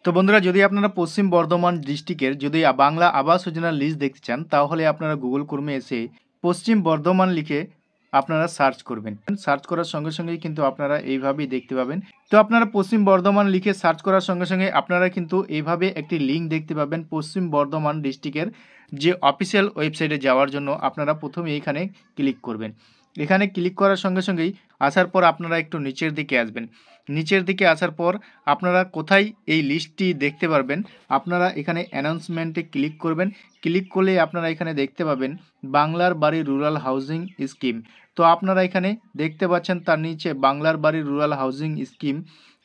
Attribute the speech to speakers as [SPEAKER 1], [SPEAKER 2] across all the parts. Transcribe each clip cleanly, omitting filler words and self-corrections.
[SPEAKER 1] তো বন্ধুরা, যদি আপনারা পশ্চিম বর্ধমান ডিস্ট্রিক্টের যদি বাংলা আবাস যোজনার লিস্ট দেখতে চান, তাহলে আপনারা গুগল ক্রোমে এসে পশ্চিম বর্ধমান লিখে আপনারা সার্চ করবেন। সার্চ করার সঙ্গে সঙ্গেই কিন্তু আপনারা এইভাবেই দেখতে পাবেন। তো আপনারা পশ্চিম বর্ধমান লিখে সার্চ করার সঙ্গে সঙ্গে আপনারা কিন্তু এইভাবে একটি লিঙ্ক দেখতে পাবেন পশ্চিম বর্ধমান ডিস্ট্রিক্টের যে অফিসিয়াল ওয়েবসাইটে যাওয়ার জন্য আপনারা প্রথমে এইখানে ক্লিক করবেন। এখানে ক্লিক করার সঙ্গে সঙ্গেই আসার পর আপনারা একটু নিচের দিকে আসবেন। নিচের দিকে আসার পর আপনারা কোথায় এই লিস্টটি দেখতে পারবেন, আপনারা এখানে অ্যানাউন্সমেন্টে ক্লিক করবেন। ক্লিক করলেই আপনারা এখানে দেখতে পাবেন বাংলার বাড়ি রুরাল হাউজিং স্কিম। তো আপনারা এখানে দেখতে পাচ্ছেন তার নিচে বাংলার বাড়ি রুরাল হাউজিং স্কিম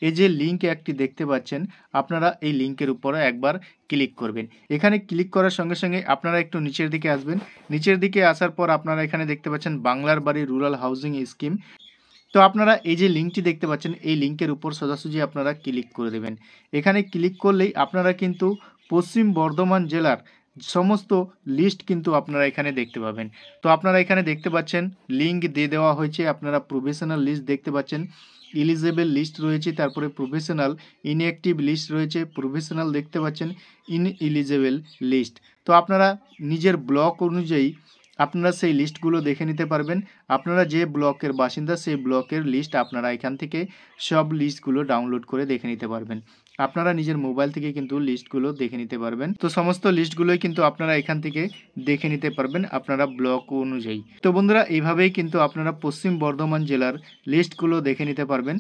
[SPEAKER 1] এই যে লিঙ্ক একটি দেখতে পাচ্ছেন, আপনারা এই লিঙ্কের উপরে একবার ক্লিক করবেন। এখানে ক্লিক করার সঙ্গে সঙ্গে আপনারা একটু নিচের দিকে আসবেন। নিচের দিকে আসার পর আপনারা এখানে দেখতে পাচ্ছেন বাংলার বাড়ি রুরাল হাউজিং স্কিম। তো আপনারা এই যে লিঙ্কটি দেখতে পাচ্ছেন, এই লিঙ্কের উপর সোজাসুজি আপনারা ক্লিক করে দেবেন। এখানে ক্লিক করলেই আপনারা কিন্তু পশ্চিম বর্ধমান জেলার সমস্ত লিস্ট কিন্তু আপনারা এখানে দেখতে পাবেন। তো আপনারা এখানে দেখতে পাচ্ছেন লিঙ্ক দিয়ে দেওয়া হয়েছে, আপনারা প্রফেশনাল লিস্ট দেখতে পাচ্ছেন, এলিজেবল লিস্ট রয়েছে, তারপরে প্রফেশনাল, ইনঅ্যাক্টিভ লিস্ট রয়েছে, প্রফেশনাল দেখতে পাচ্ছেন, ইনএলিজেবল লিস্ট। তো আপনারা নিজের ব্লক অনুযায়ী আপনারা সেই লিস্টগুলো দেখে নিতে পারবেন। আপনারা যে ব্লকের বাসিন্দা সেই ব্লকের লিস্ট আপনারা এখান থেকে সব লিস্টগুলো ডাউনলোড করে দেখে নিতে পারবেন। আপনারা নিজের মোবাইল থেকে কিন্তু লিস্টগুলো দেখে নিতে পারবেন। তো সমস্ত লিস্টগুলোই কিন্তু আপনারা এখান থেকে দেখে নিতে পারবেন আপনারা ব্লক অনুযায়ী। তো বন্ধুরা, এইভাবেই কিন্তু আপনারা পশ্চিম বর্ধমান জেলার লিস্টগুলো দেখে নিতে পারবেন।